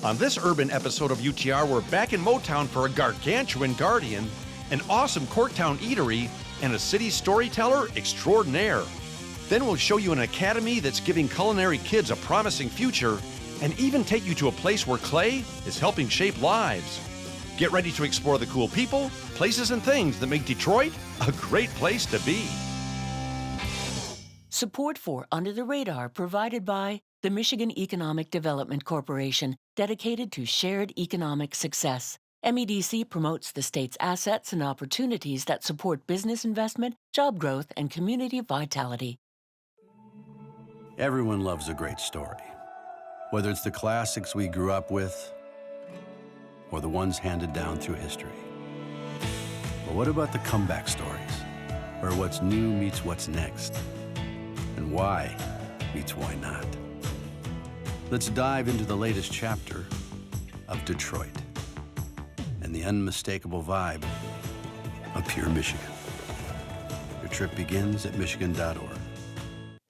On this urban episode of UTR, we're back in Motown for a gargantuan guardian, an awesome Corktown eatery, and a city storyteller extraordinaire. Then we'll show you an academy that's giving culinary kids a promising future, and even take you to a place where clay is helping shape lives. Get ready to explore the cool people, places, and things that make Detroit a great place to be. Support for Under the Radar provided by the Michigan Economic Development Corporation, dedicated to shared economic success. MEDC promotes the state's assets and opportunities that support business investment, job growth, and community vitality. Everyone loves a great story, whether it's the classics we grew up with or the ones handed down through history. But what about the comeback stories, where what's new meets what's next, and why meets why not? Let's dive into the latest chapter of Detroit and the unmistakable vibe of pure Michigan. Your trip begins at michigan.org.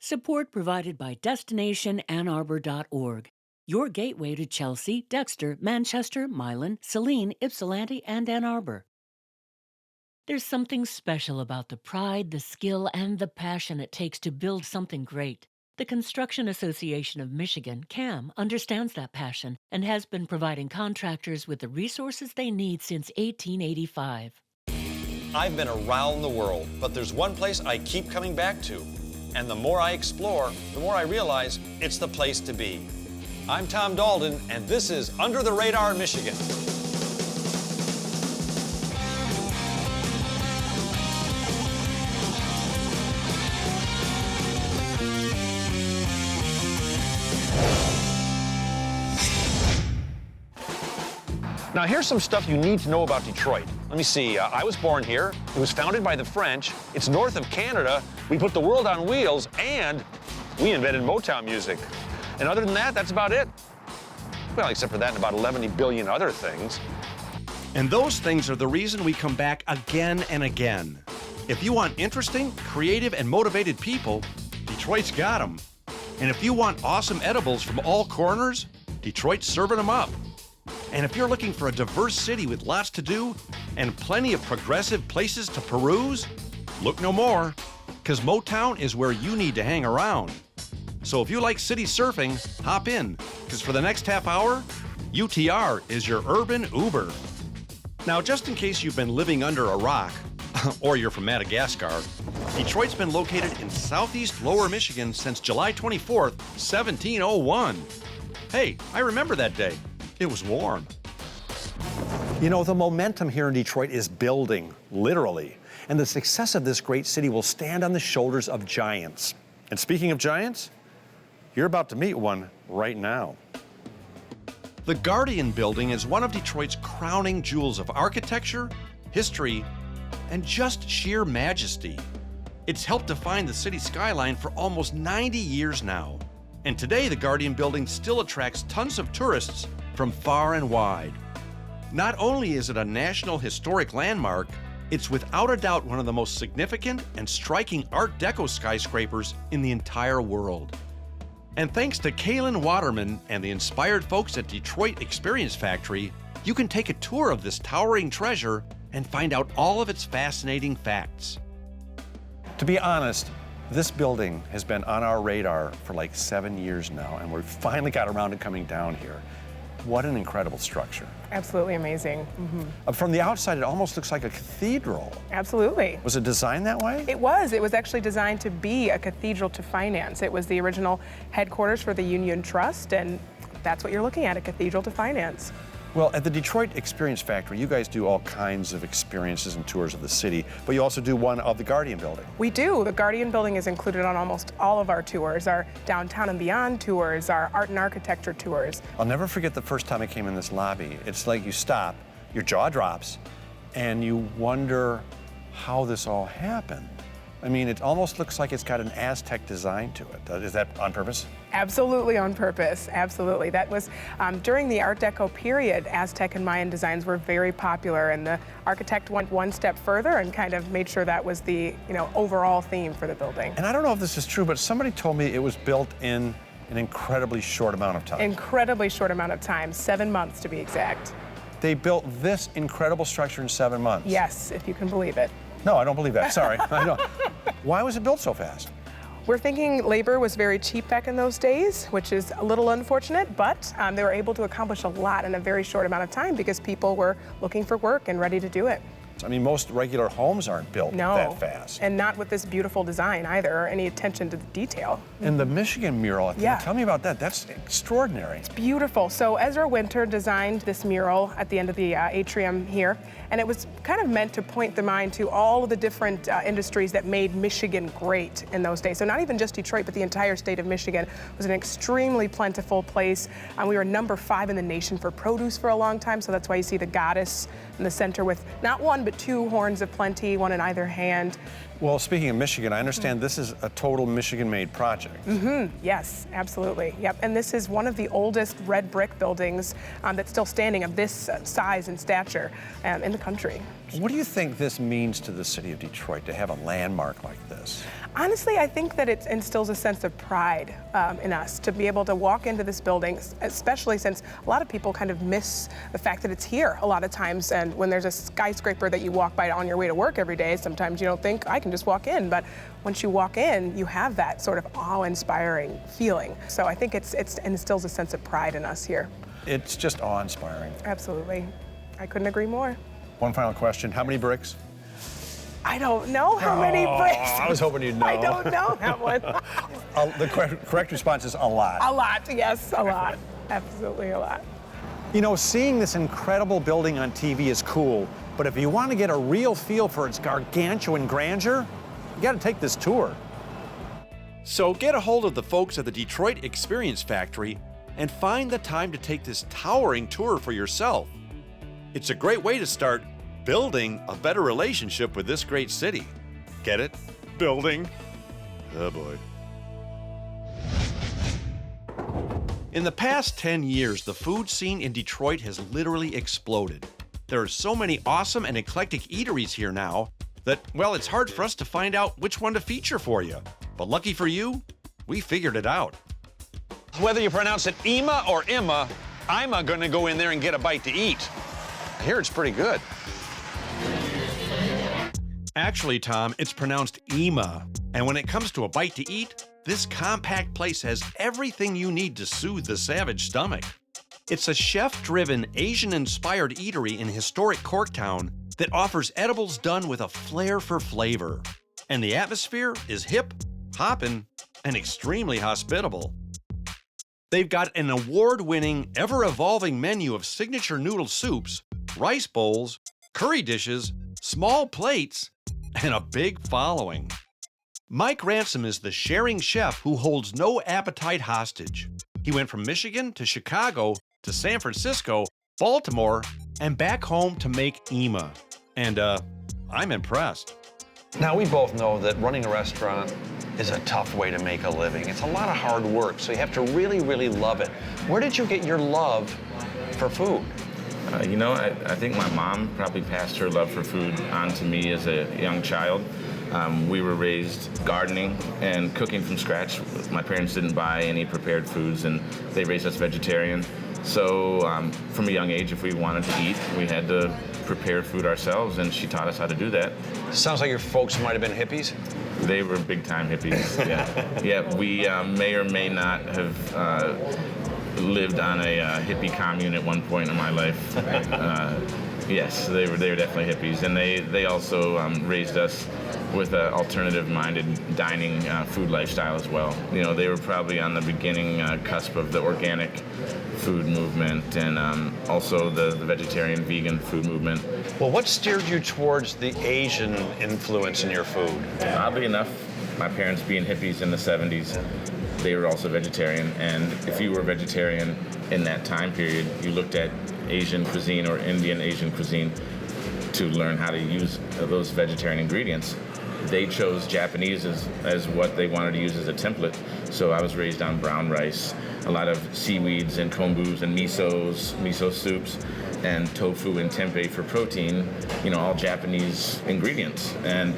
Support provided by DestinationAnnArbor.org, your gateway to Chelsea, Dexter, Manchester, Milan, Saline, Ypsilanti, and Ann Arbor. There's something special about the pride, the skill, and the passion it takes to build something great. The Construction Association of Michigan, CAM, understands that passion and has been providing contractors with the resources they need since 1885. I've been around the world, but there's one place I keep coming back to. And the more I explore, the more I realize it's the place to be. I'm Tom Dalton, and this is Under the Radar, Michigan. Now, here's some stuff you need to know about Detroit. Let me see, I was born here. It was founded by the French. It's north of Canada. We put the world on wheels, and we invented Motown music. And other than that, that's about it. Well, except for that and about 11 billion other things. And those things are the reason we come back again and again. If you want interesting, creative, and motivated people, Detroit's got them. And if you want awesome edibles from all corners, Detroit's serving them up. And if you're looking for a diverse city with lots to do and plenty of progressive places to peruse, look no more, because Motown is where you need to hang around. So if you like city surfing, hop in, because for the next half hour, UTR is your urban Uber. Now, just in case you've been living under a rock, or you're from Madagascar, Detroit's been located in southeast Lower Michigan since July 24th, 1701. Hey, I remember that day. It was warm. You know, the momentum here in Detroit is building, literally. And the success of this great city will stand on the shoulders of giants. And speaking of giants, you're about to meet one right now. The Guardian Building is one of Detroit's crowning jewels of architecture, history, and just sheer majesty. It's helped define the city skyline for almost 90 years now. And today, the Guardian Building still attracts tons of tourists from far and wide. Not only is it a national historic landmark, it's without a doubt one of the most significant and striking Art Deco skyscrapers in the entire world. And thanks to Kaylin Waterman and the inspired folks at Detroit Experience Factory, you can take a tour of this towering treasure and find out all of its fascinating facts. To be honest, this building has been on our radar for like 7 years now, and we finally got around to coming down here. What an incredible structure. Absolutely amazing. Mm-hmm. From the outside, it almost looks like a cathedral. Absolutely. Was it designed that way? It was. It was actually designed to be a cathedral to finance. It was the original headquarters for the Union Trust, and that's what you're looking at, a cathedral to finance. Well, at the Detroit Experience Factory, you guys do all kinds of experiences and tours of the city, but you also do one of the Guardian Building. We do. The Guardian Building is included on almost all of our tours, our Downtown and Beyond tours, our Art and Architecture tours. I'll never forget the first time I came in this lobby. It's like you stop, your jaw drops, and you wonder how this all happened. I mean, it almost looks like it's got an Aztec design to it. Is that on purpose? Absolutely on purpose, absolutely. That was during the Art Deco period, Aztec and Mayan designs were very popular, and the architect went one step further and kind of made sure that was the overall theme for the building. And I don't know if this is true, but somebody told me it was built in an incredibly short amount of time. Incredibly short amount of time, 7 months to be exact. They built this incredible structure in 7 months. Yes, if you can believe it. No, I don't believe that. Sorry. I know. Why was it built so fast? We're thinking labor was very cheap back in those days, which is a little unfortunate, but they were able to accomplish a lot in a very short amount of time because people were looking for work and ready to do it. I mean, most regular homes aren't built that fast. And not with this beautiful design either, or any attention to the detail. And the Michigan mural, tell me about that. That's extraordinary. It's beautiful. So Ezra Winter designed this mural at the end of the atrium here, and it was kind of meant to point the mind to all of the different industries that made Michigan great in those days. So not even just Detroit, but the entire state of Michigan was an extremely plentiful place. We were number 5 in the nation for produce for a long time, so that's why you see the goddess in the center with not one, but 2 horns of plenty, one in either hand. Well, speaking of Michigan, I understand this is a total Michigan-made project. Yes, absolutely. Yep. And this is one of the oldest red brick buildings that's still standing of this size and stature in the country. What do you think this means to the city of Detroit to have a landmark like this? Honestly, I think that it instills a sense of pride in us to be able to walk into this building, especially since a lot of people kind of miss the fact that it's here a lot of times. And when there's a skyscraper that you walk by on your way to work every day, sometimes you don't think, I can just walk in. But once you walk in, you have that sort of awe-inspiring feeling. So I think it instills a sense of pride in us here. It's just awe-inspiring. Absolutely. I couldn't agree more. One final question. How many bricks? I don't know how many bricks. I was hoping you'd know. I don't know that one. The correct response is a lot. A lot, yes, a lot. Absolutely a lot. You know, seeing this incredible building on TV is cool, but if you want to get a real feel for its gargantuan grandeur, you got to take this tour. So get a hold of the folks at the Detroit Experience Factory and find the time to take this towering tour for yourself. It's a great way to start building a better relationship with this great city. Get it? Building. Oh boy. In the past 10 years, the food scene in Detroit has literally exploded. There are so many awesome and eclectic eateries here now that, well, it's hard for us to find out which one to feature for you. But lucky for you, we figured it out. Whether you pronounce it Ima or Imma, I'm gonna go in there and get a bite to eat. I hear it's pretty good. Actually, Tom, it's pronounced Ima. And when it comes to a bite to eat, this compact place has everything you need to soothe the savage stomach. It's a chef-driven, Asian-inspired eatery in historic Corktown that offers edibles done with a flair for flavor. And the atmosphere is hip, hoppin', and extremely hospitable. They've got an award-winning, ever-evolving menu of signature noodle soups, rice bowls, curry dishes, small plates, and a big following. Mike Ransom is the sharing chef who holds no appetite hostage. He went from Michigan to Chicago to San Francisco, Baltimore, and back home to make Ima. And I'm impressed. Now, we both know that running a restaurant is a tough way to make a living. It's a lot of hard work, so you have to really, really love it. Where did you get your love for food? I think my mom probably passed her love for food on to me as a young child. We were raised gardening and cooking from scratch. My parents didn't buy any prepared foods, and they raised us vegetarian. So from a young age, if we wanted to eat, we had to prepare food ourselves, and she taught us how to do that. Sounds like your folks might have been hippies. They were big-time hippies, yeah. Yeah, we may or may not have lived on a hippie commune at one point in my life. Yes, they were definitely hippies, and they also raised us with an alternative-minded dining food lifestyle as well. You know, they were probably on the beginning cusp of the organic food movement and also the vegetarian, vegan food movement. Well, what steered you towards the Asian influence in your food? Oddly enough, my parents being hippies in the 70s, they were also vegetarian, and if you were vegetarian in that time period, you looked at Asian cuisine or Indian Asian cuisine to learn how to use those vegetarian ingredients. They chose Japanese as what they wanted to use as a template, so I was raised on brown rice, a lot of seaweeds and kombus and miso soups, and tofu and tempeh for protein, all Japanese ingredients. And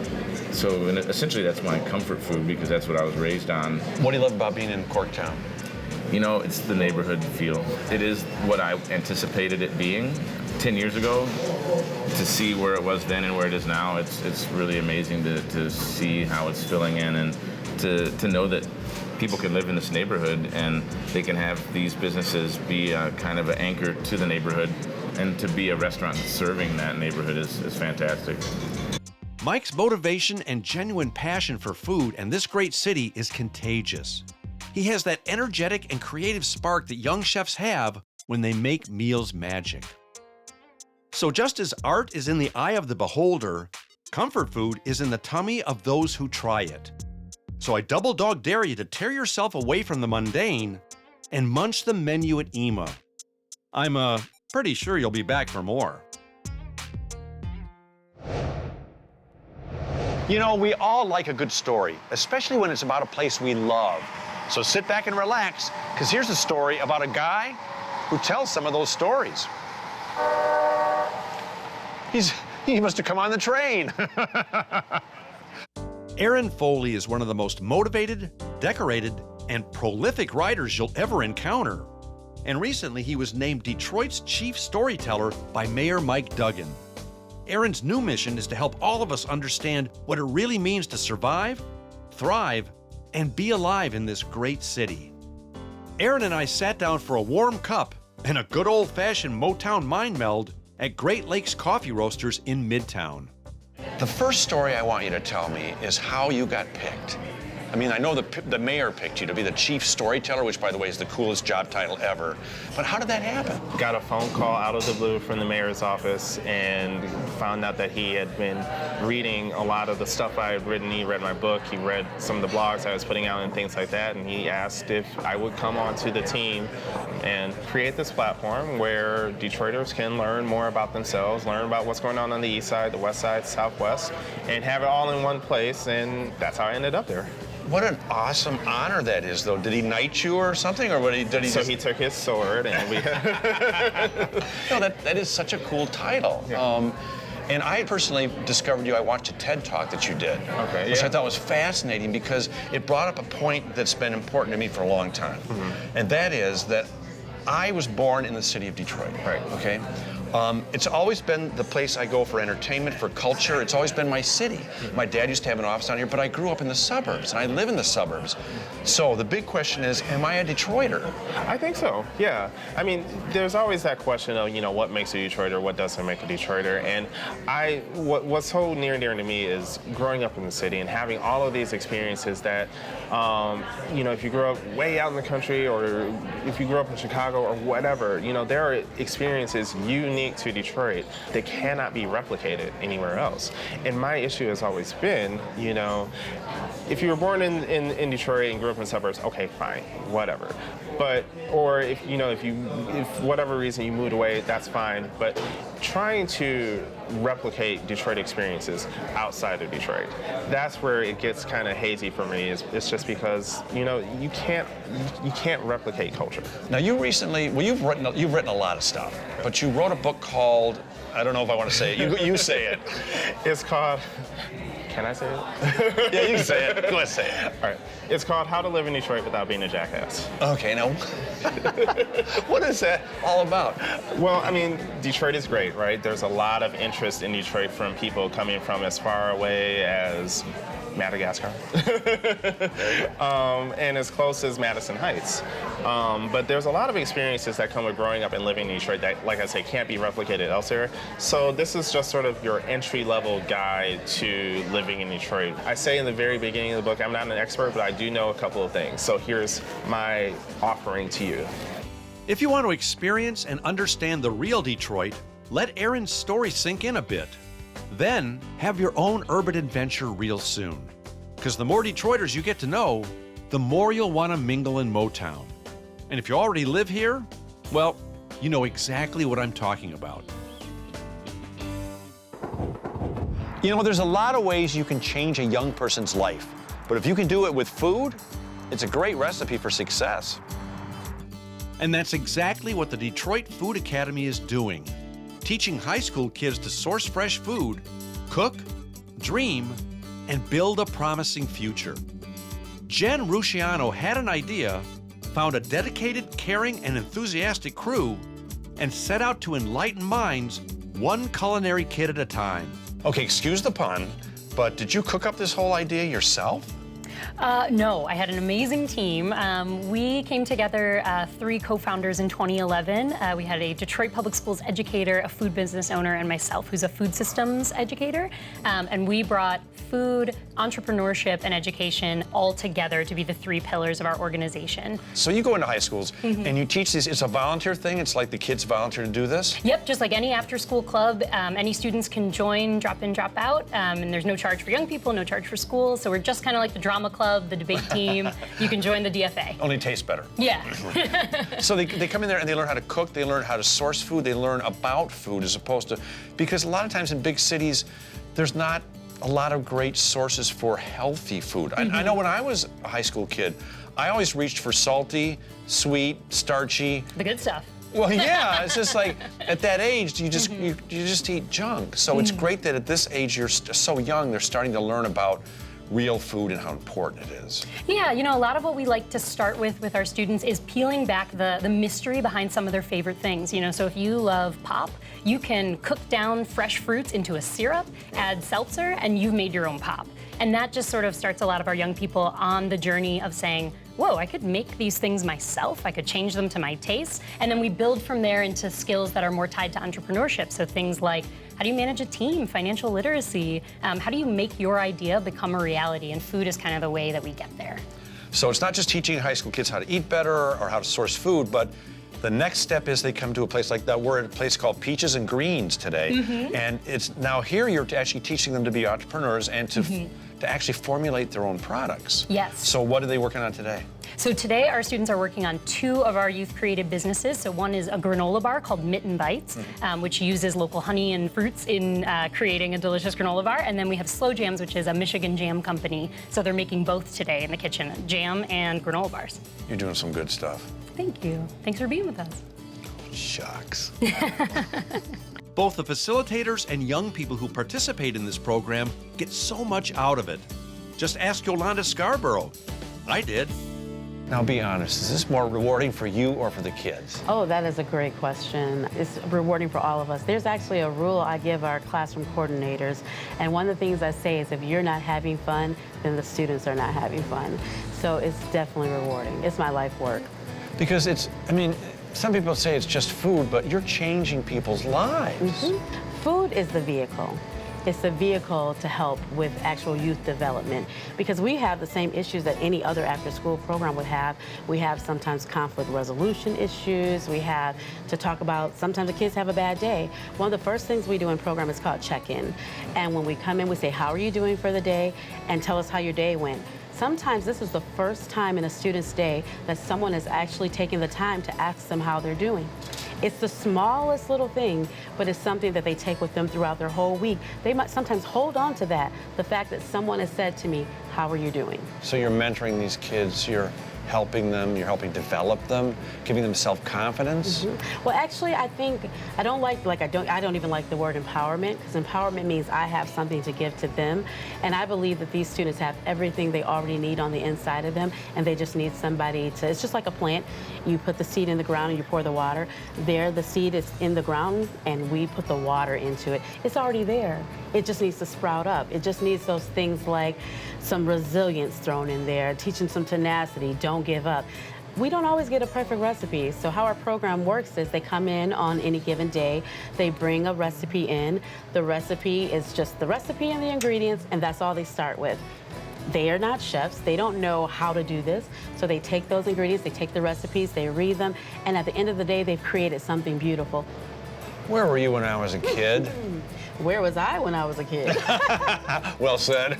so essentially that's my comfort food because that's what I was raised on. What do you love about being in Corktown? You know, it's the neighborhood feel. It is what I anticipated it being 10 years ago. To see where it was then and where it is now, it's really amazing to see how it's filling in, and to know that people can live in this neighborhood and they can have these businesses be kind of an anchor to the neighborhood, and to be a restaurant serving that neighborhood is fantastic. Mike's motivation and genuine passion for food and this great city is contagious. He has that energetic and creative spark that young chefs have when they make meals magic. So just as art is in the eye of the beholder, comfort food is in the tummy of those who try it. So I double dog dare you to tear yourself away from the mundane and munch the menu at Ema. I'm pretty sure you'll be back for more. You know, we all like a good story, especially when it's about a place we love. So sit back and relax, because here's a story about a guy who tells some of those stories. He must have come on the train. Aaron Foley is one of the most motivated, decorated, and prolific writers you'll ever encounter. And recently he was named Detroit's chief storyteller by Mayor Mike Duggan. Aaron's new mission is to help all of us understand what it really means to survive, thrive, and be alive in this great city. Aaron and I sat down for a warm cup and a good old-fashioned Motown mind meld at Great Lakes Coffee Roasters in Midtown. The first story I want you to tell me is how you got picked. I mean, I know the mayor picked you to be the chief storyteller, which, by the way, is the coolest job title ever. But how did that happen? Got a phone call out of the blue from the mayor's office and found out that he had been reading a lot of the stuff I had written. He read my book, he read some of the blogs I was putting out and things like that, and he asked if I would come onto the team and create this platform where Detroiters can learn more about themselves, learn about what's going on the east side, the west side, southwest, and have it all in one place, and that's how I ended up there. What an awesome honor that is, though. Did he knight you or something, or did he? So he took his sword, and we. No, that is such a cool title. Yeah. And I personally discovered you. I watched a TED Talk that you did, okay, which I thought was fascinating because it brought up a point that's been important to me for a long time, and that is that I was born in the city of Detroit. Right. Okay. It's always been the place I go for entertainment, for culture. It's always been my city. My dad used to have an office down here, but I grew up in the suburbs, and I live in the suburbs. So the big question is, am I a Detroiter? I think so, yeah. I mean, there's always that question of, you know, what makes a Detroiter, what doesn't make a Detroiter, and what's so near and dear to me is growing up in the city and having all of these experiences that, you know, if you grow up way out in the country, or if you grew up in Chicago or whatever, you know, there are experiences unique to Detroit that cannot be replicated anywhere else. And my issue has always been, you know, if you were born in Detroit and grew up in the suburbs, okay, fine, whatever. But, or if, you know, if whatever reason you moved away, that's fine. But trying to replicate Detroit experiences outside of Detroit, that's where it gets kind of hazy for me. It's just because, you know, you can't replicate culture. Now you recently, well, you've written a lot of stuff, but you wrote a book called, I don't know if I want to say it. You say it. It's called. Can I say it? Yeah, you can say it. Go ahead, say it. All right. It's called How to Live in Detroit Without Being a Jackass. Okay, now, what is that all about? Well, I mean, Detroit is great, right? There's a lot of interest in Detroit from people coming from as far away as Madagascar and as close as Madison Heights. But there's a lot of experiences that come with growing up and living in Detroit that, like I say, can't be replicated elsewhere. So this is just sort of your entry-level guide to living in Detroit. I say in the very beginning of the book, I'm not an expert, but I do know a couple of things. So here's my offering to you. If you want to experience and understand the real Detroit, let Aaron's story sink in a bit. Then have your own urban adventure real soon. Because the more Detroiters you get to know, the more you'll want to mingle in Motown. And if you already live here, well, you know exactly what I'm talking about. You know, there's a lot of ways you can change a young person's life. But if you can do it with food, it's a great recipe for success. And that's exactly what the Detroit Food Academy is doing. Teaching high school kids to source fresh food, cook, dream, and build a promising future. Jen Rusciano had an idea, found a dedicated, caring, and enthusiastic crew and set out to enlighten minds one culinary kid at a time. Okay, excuse the pun, but did you cook up this whole idea yourself? No, I had an amazing team. We came together, 3 co-founders in 2011. We had a Detroit Public Schools educator, a food business owner, and myself, who's a food systems educator. And we brought food, entrepreneurship, and education all together to be the 3 pillars of our organization. So you go into high schools and you teach this, it's a volunteer thing? It's like the kids volunteer to do this? Yep, just like any after-school club, any students can join, drop in, drop out, and there's no charge for young people, no charge for schools, so we're just kind of like the drama club, the debate team. You can join the DFA. Only tastes better. Yeah. So they come in there and they learn how to cook, they learn how to source food, they learn about food as opposed to, because a lot of times in big cities, there's not a lot of great sources for healthy food. I know when I was a high school kid, I always reached for salty, sweet, starchy. The good stuff. Well, yeah, it's just like at that age, you just eat junk. So it's great that at this age, you're so young, they're starting to learn about real food and how important it is. Yeah, you know, a lot of what we like to start with our students is peeling back the mystery behind some of their favorite things. You know, so if you love pop, you can cook down fresh fruits into a syrup, add seltzer, and you've made your own pop. And that just sort of starts a lot of our young people on the journey of saying, whoa, I could make these things myself, I could change them to my taste, and then we build from there into skills that are more tied to entrepreneurship. So things like, how do you manage a team, financial literacy, how do you make your idea become a reality? And food is kind of the way that we get there. So it's not just teaching high school kids how to eat better or how to source food, but the next step is they come to a place like that. We're at a place called Peaches and Greens today. And it's now here you're actually teaching them to be entrepreneurs and to actually formulate their own products. Yes. So what are they working on today? So today our students are working on 2 of our youth created businesses. So one is a granola bar called Mitten Bites, which uses local honey and fruits in creating a delicious granola bar. And then we have Slow Jams, which is a Michigan jam company. So they're making both today in the kitchen, jam and granola bars. You're doing some good stuff. Thank you. Thanks for being with us. Shucks. Both the facilitators and young people who participate in this program get so much out of it. Just ask Yolanda Scarborough. I did. Now be honest, is this more rewarding for you or for the kids? Oh, that is a great question. It's rewarding for all of us. There's actually a rule I give our classroom coordinators, and one of the things I say is if you're not having fun, then the students are not having fun. So it's definitely rewarding. It's my life work. Because it's, I mean, some people say it's just food, but you're changing people's lives. Food is the vehicle. It's the vehicle to help with actual youth development because we have the same issues that any other after-school program would have. We have sometimes conflict resolution issues. We have to talk about, sometimes the kids have a bad day. One of the first things we do in program is called check-in. And when we come in, we say, how are you doing for the day? And tell us how your day went. Sometimes this is the first time in a student's day that someone is actually taking the time to ask them how they're doing. It's the smallest little thing, but it's something that they take with them throughout their whole week. They might sometimes hold on to that, the fact that someone has said to me, how are you doing? So you're mentoring these kids, you're helping them, you're helping develop them, giving them self-confidence? Well, actually, I think, I don't even like the word empowerment, because empowerment means I have something to give to them, and I believe that these students have everything they already need on the inside of them, and they just need somebody to, it's just like a plant. You put the seed in the ground and you pour the water. There, the seed is in the ground, and we put the water into it. It's already there. It just needs to sprout up. It just needs those things like some resilience thrown in there, teaching some tenacity, don't give up. We don't always get a perfect recipe, so how our program works is they come in on any given day, they bring a recipe in. The recipe is just the recipe and the ingredients, and that's all they start with. They are not chefs, they don't know how to do this, so they take those ingredients, they take the recipes, they read them, and at the end of the day, they've created something beautiful. Where were you when I was a kid? Where was I when I was a kid? Well said.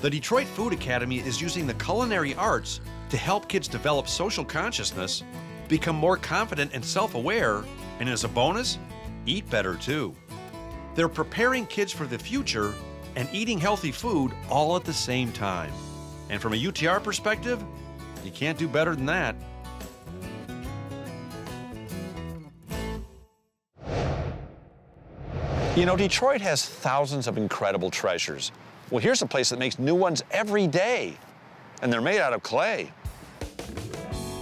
The Detroit Food Academy is using the culinary arts to help kids develop social consciousness, become more confident and self-aware, and as a bonus, eat better too. They're preparing kids for the future and eating healthy food all at the same time. And from a UTR perspective, you can't do better than that. You know, Detroit has thousands of incredible treasures. Well, here's a place that makes new ones every day, and they're made out of clay.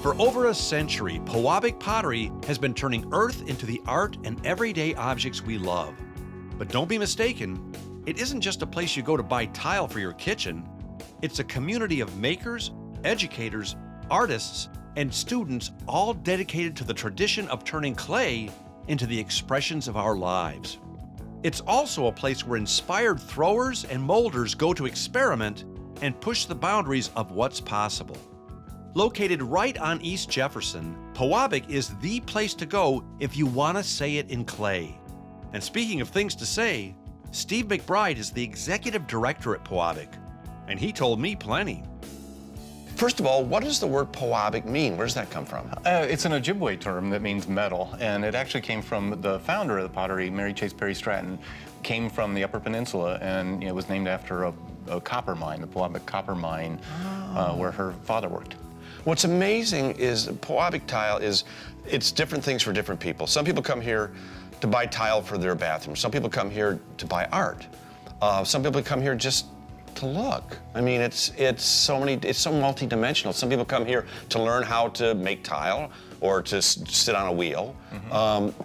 For over a century, Pewabic pottery has been turning earth into the art and everyday objects we love. But don't be mistaken, it isn't just a place you go to buy tile for your kitchen. It's a community of makers, educators, artists, and students all dedicated to the tradition of turning clay into the expressions of our lives. It's also a place where inspired throwers and molders go to experiment and push the boundaries of what's possible. Located right on East Jefferson, Pewabic is the place to go if you want to say it in clay. And speaking of things to say, Steve Mcbride is the executive director at Pewabic, and he told me plenty. First of all, what does the word Pewabic mean? Where does that come from? It's an Ojibwe term that means metal, and it actually came from the founder of the pottery, Mary Chase Perry Stratton, came from the Upper Peninsula, and it was named after a copper mine, the Pewabic copper mine, where her father worked. What's amazing is Pewabic tile it's different things for different people. Some people come here to buy tile for their bathroom. Some people come here to buy art. Some people come here just to look. I mean, it's so multi-dimensional. Some people come here to learn how to make tile or to sit on a wheel.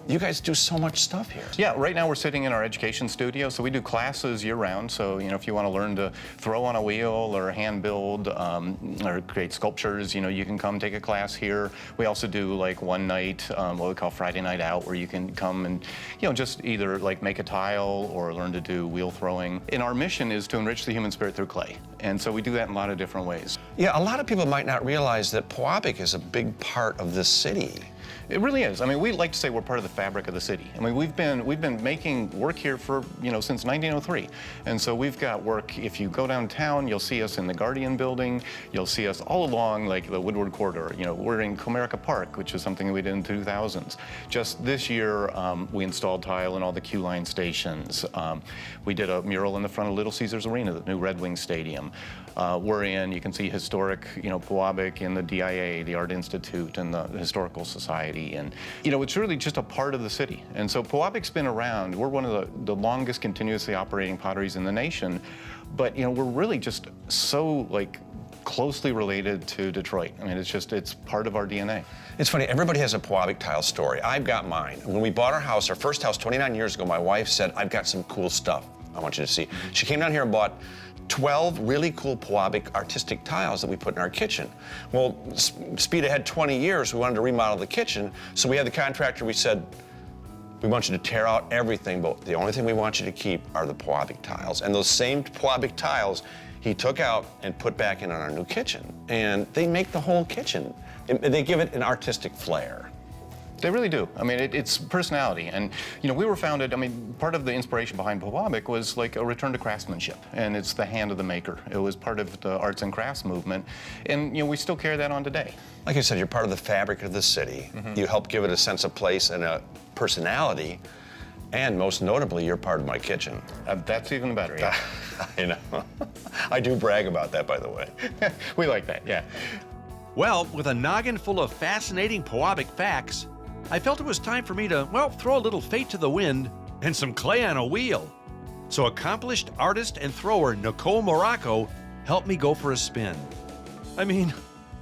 You guys do so much stuff here. Yeah, right now we're sitting in our education studio, so we do classes year-round. So, if you want to learn to throw on a wheel or hand build or create sculptures, you can come take a class here. We also do like one night, what we call Friday Night Out, where you can come and, just either like make a tile or learn to do wheel throwing. And our mission is to enrich the human spirit through clay. And so we do that in a lot of different ways. Yeah, a lot of people might not realize that Pewabic is a big part of this city. It really is. I mean, we like to say we're part of the fabric of the city. I mean, we've been making work here for, since 1903. And so we've got work. If you go downtown, you'll see us in the Guardian building. You'll see us all along, like, the Woodward corridor. We're in Comerica Park, which is something we did in the 2000s. Just this year, we installed tile in all the Q Line stations. We did a mural in the front of Little Caesars Arena, the new Red Wings Stadium. You can see historic, Pewabic in the DIA, the Art Institute, and the Historical Society. And, it's really just a part of the city. And so Pewabic's been around. We're one of the longest continuously operating potteries in the nation. But, we're really just so, closely related to Detroit. I mean, it's part of our DNA. It's funny, everybody has a Pewabic tile story. I've got mine. When we bought our first house 29 years ago, my wife said, I've got some cool stuff I want you to see. She came down here and bought 12 really cool Pewabic artistic tiles that we put in our kitchen. Well, speed ahead 20 years, we wanted to remodel the kitchen, so we had the contractor, we said, we want you to tear out everything, but the only thing we want you to keep are the Pewabic tiles. And those same Pewabic tiles he took out and put back in on our new kitchen. And they make the whole kitchen. They give it an artistic flair. They really do. I mean, it's personality. And, we were founded, part of the inspiration behind Pewabic was like a return to craftsmanship. And it's the hand of the maker. It was part of the arts and crafts movement. And, we still carry that on today. Like I said, you're part of the fabric of the city. You help give it a sense of place and a personality. And most notably, you're part of my kitchen. That's even better, yeah. I know. I do brag about that, by the way. We like that, yeah. Well, with a noggin full of fascinating Pewabic facts, I felt it was time for me to, throw a little fate to the wind and some clay on a wheel. So accomplished artist and thrower Nicole Morocco helped me go for a spin. I mean,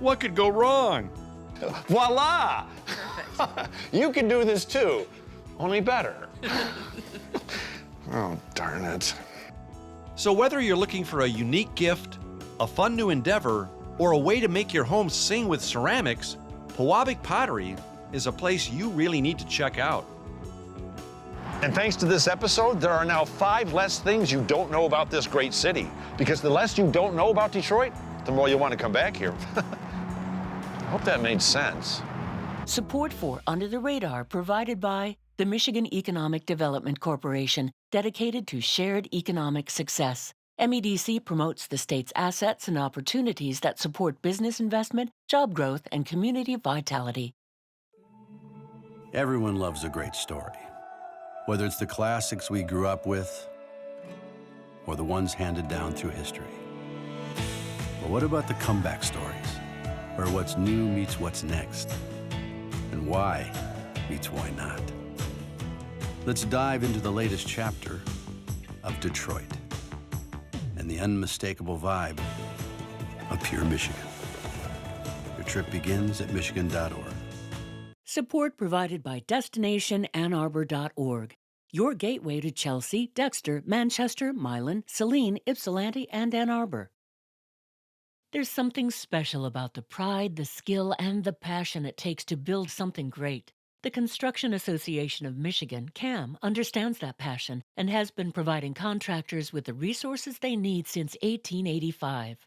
what could go wrong? Voila! You can do this too, only better. Oh, darn it. So whether you're looking for a unique gift, a fun new endeavor, or a way to make your home sing with ceramics, Pewabic Pottery is a place you really need to check out. And thanks to this episode, there are now 5 less things you don't know about this great city. Because the less you don't know about Detroit, the more you want to come back here. I hope that made sense. Support for Under the Radar provided by the Michigan Economic Development Corporation, dedicated to shared economic success. MEDC promotes the state's assets and opportunities that support business investment, job growth, and community vitality. Everyone loves a great story, whether it's the classics we grew up with or the ones handed down through history. But what about the comeback stories, where what's new meets what's next, and why meets why not? Let's dive into the latest chapter of Detroit and the unmistakable vibe of pure Michigan. You're trip begins at Michigan.org. Support provided by DestinationAnnArbor.org, your gateway to Chelsea, Dexter, Manchester, Milan, Saline, Ypsilanti, and Ann Arbor. There's something special about the pride, the skill, and the passion it takes to build something great. The Construction Association of Michigan, CAM, understands that passion and has been providing contractors with the resources they need since 1885.